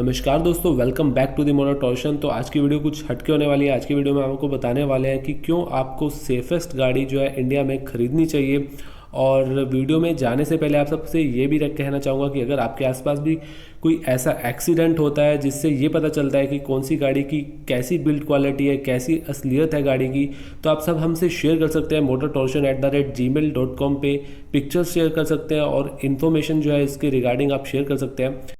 नमस्कार दोस्तों, welcome back to the motor torsion. तो आज की वीडियो कुछ हटके होने वाली है। आज की वीडियो में आपको बताने वाले हैं कि क्यों आपको सेफेस्ट गाड़ी जो है इंडिया में ख़रीदनी चाहिए। और वीडियो में जाने से पहले आप सबसे ये भी कहना चाहूँगा कि अगर आपके आसपास भी कोई ऐसा एक्सीडेंट होता है जिससे ये पता चलता है कि कौन सी गाड़ी की कैसी बिल्ड क्वालिटी है, कैसी असलियत है गाड़ी की, तो आप सब हमसे शेयर कर सकते हैं motortorsion@gmail.com पे पिक्चर्स शेयर कर सकते हैं और इन्फॉर्मेशन जो है इसके रिगार्डिंग आप शेयर कर सकते हैं।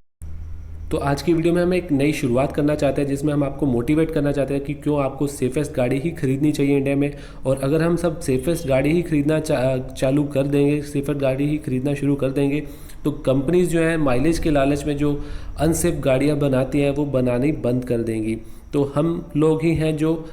तो आज की वीडियो में हम एक नई शुरुआत करना चाहते हैं जिसमें हम आपको मोटिवेट करना चाहते हैं कि क्यों आपको सेफेस्ट गाड़ी ही खरीदनी चाहिए इंडिया में। और अगर हम सब सेफेस्ट गाड़ी ही खरीदना चालू कर देंगे, सेफेस्ट गाड़ी ही खरीदना शुरू कर देंगे, तो कंपनीज जो है माइलेज के लालच में जो अनसेफ गाड़ियाँ बनाती हैं वो बनानी बंद कर देंगी। तो हम लोग ही हैं जो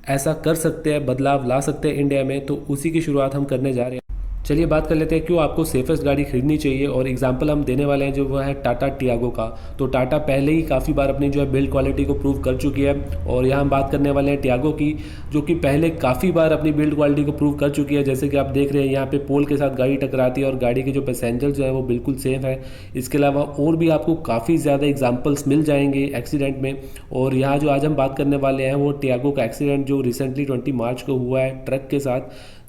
ऐसा कर सकते हैं, बदलाव ला सकते हैं इंडिया में। तो उसी की शुरुआत हम करने जा रहे हैं। चलिए बात कर लेते हैं क्यों आपको सेफेस्ट गाड़ी खरीदनी चाहिए। और एग्जांपल हम देने वाले हैं जो वो है टाटा टियागो का। तो टाटा पहले ही काफ़ी बार अपनी जो है बिल्ड क्वालिटी को प्रूव कर चुकी है। और यहाँ हम बात करने वाले हैं टियागो की, जो कि पहले काफ़ी बार अपनी बिल्ड क्वालिटी को प्रूव कर चुकी है। जैसे कि आप देख रहे हैं यहाँ पे पोल के साथ गाड़ी टकराती है और गाड़ी के जो पैसेंजर जो है वो बिल्कुल सेफ है। इसके अलावा और भी आपको काफ़ी ज़्यादा एग्जाम्पल्स मिल जाएंगे एक्सीडेंट में। और यहाँ जो आज हम बात करने वाले हैं वो टियागो का एक्सीडेंट जो रिसेंटली 20 मार्च को हुआ है ट्रक के साथ,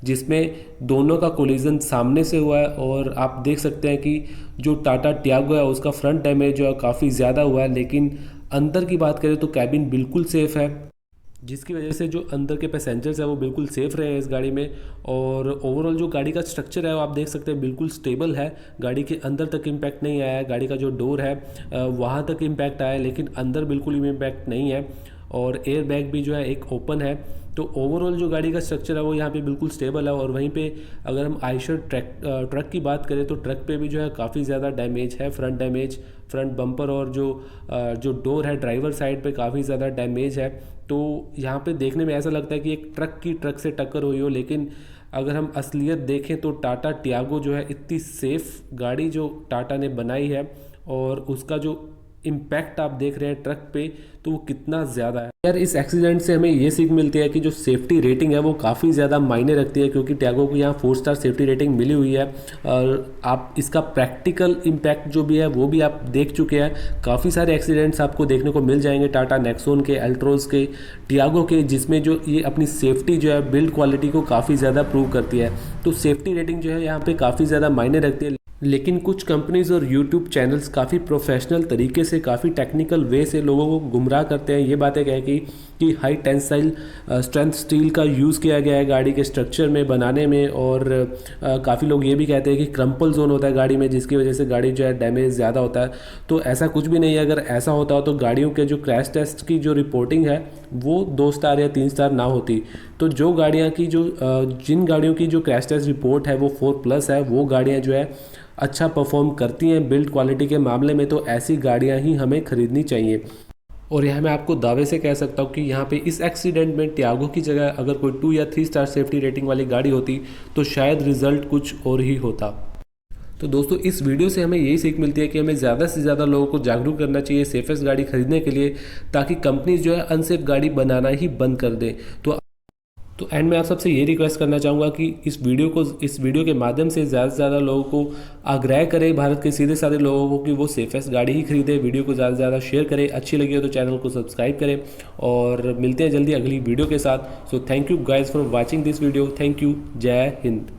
जिसमें दोनों का कोलिजन सामने से हुआ है। और आप देख सकते हैं कि जो टाटा टियागो है उसका फ्रंट डैमेज जो है काफ़ी ज़्यादा हुआ है, लेकिन अंदर की बात करें तो कैबिन बिल्कुल सेफ़ है, जिसकी वजह से जो अंदर के पैसेंजर्स हैं वो बिल्कुल सेफ़ रहे हैं इस गाड़ी में। और ओवरऑल जो गाड़ी का स्ट्रक्चर है वो आप देख सकते हैं बिल्कुल स्टेबल है। गाड़ी के अंदर तक इम्पैक्ट नहीं आया है, गाड़ी का जो डोर है वहाँ तक इम्पैक्ट आया है, लेकिन अंदर बिल्कुल भी इम्पैक्ट नहीं है। और एयर बैग भी जो है एक ओपन है। तो ओवरऑल जो गाड़ी का स्ट्रक्चर है वो यहाँ पे बिल्कुल स्टेबल है। और वहीं पे अगर हम आयशर ट्रक की बात करें तो ट्रक पे भी जो है काफ़ी ज़्यादा डैमेज है, फ्रंट डैमेज, फ्रंट बम्पर और जो डोर है ड्राइवर साइड पे काफ़ी ज़्यादा डैमेज है। तो यहाँ पे देखने में ऐसा लगता है कि एक ट्रक की ट्रक से टक्कर हुई हो, लेकिन अगर हम असलियत देखें तो टाटा टियागो जो है इतनी सेफ़ गाड़ी जो टाटा ने बनाई है और उसका जो इम्पैक्ट आप देख रहे हैं ट्रक पे, तो वो कितना ज़्यादा है। यार इस एक्सीडेंट से हमें ये सीख मिलती है कि जो सेफ्टी रेटिंग है वो काफ़ी ज़्यादा मायने रखती है, क्योंकि टियागो को यहाँ 4 स्टार सेफ्टी रेटिंग मिली हुई है। और आप इसका प्रैक्टिकल इम्पैक्ट जो भी है वो भी आप देख चुके हैं। काफ़ी सारे एक्सीडेंट्स आपको देखने को मिल जाएंगे टाटा नेक्सॉन के, अल्ट्रोज के, टियागो के, जिसमें जो ये अपनी सेफ्टी जो है बिल्ड क्वालिटी को काफ़ी ज़्यादा प्रूव करती है। तो सेफ्टी रेटिंग जो है यहाँ पर काफ़ी ज़्यादा मायने रखती है। लेकिन कुछ कंपनीज और यूट्यूब चैनल्स काफ़ी प्रोफेशनल तरीके से, काफ़ी टेक्निकल वे से लोगों को गुमराह करते हैं। ये बातें कह कि हाई टेंसाइल स्ट्रेंथ स्टील का यूज़ किया गया है गाड़ी के स्ट्रक्चर में बनाने में। और काफ़ी लोग ये भी कहते हैं कि क्रम्पल जोन होता है गाड़ी में, जिसकी वजह से गाड़ी जो है डैमेज ज़्यादा होता है। तो ऐसा कुछ भी नहीं है। अगर ऐसा होता हो तो गाड़ियों के जो क्रैश टेस्ट की जो रिपोर्टिंग है वो 2 स्टार या 3 स्टार ना होती। तो जो गाड़ियाँ की जिन गाड़ियों की जो क्रैश टेस्ट रिपोर्ट है वो 4+ है, वो गाड़ियाँ जो है अच्छा परफॉर्म करती हैं बिल्ड क्वालिटी के मामले में, तो ऐसी गाड़ियां ही हमें खरीदनी चाहिए। और यह मैं आपको दावे से कह सकता हूँ कि यहाँ पे इस एक्सीडेंट में टियागो की जगह अगर कोई 2 या 3 स्टार सेफ्टी रेटिंग वाली गाड़ी होती तो शायद रिजल्ट कुछ और ही होता। तो दोस्तों इस वीडियो से हमें यही सीख मिलती है कि हमें ज़्यादा से ज़्यादा लोगों को जागरूक करना चाहिए सेफेस्ट गाड़ी खरीदने के लिए, ताकि कंपनीज जो है अनसेफ गाड़ी बनाना ही बंद कर दें। तो एंड में आप सबसे ये रिक्वेस्ट करना चाहूँगा कि इस वीडियो के माध्यम से ज़्यादा से ज़्यादा लोगों को आग्रह करें, भारत के सीधे साधे लोगों को, कि वो सेफेस्ट गाड़ी ही खरीदें। वीडियो को ज़्यादा से ज़्यादा शेयर करें, अच्छी लगी हो तो चैनल को सब्सक्राइब करें। और मिलते हैं जल्दी अगली वीडियो के साथ। So thank you guys for watching this video. Thank you. जय हिंद।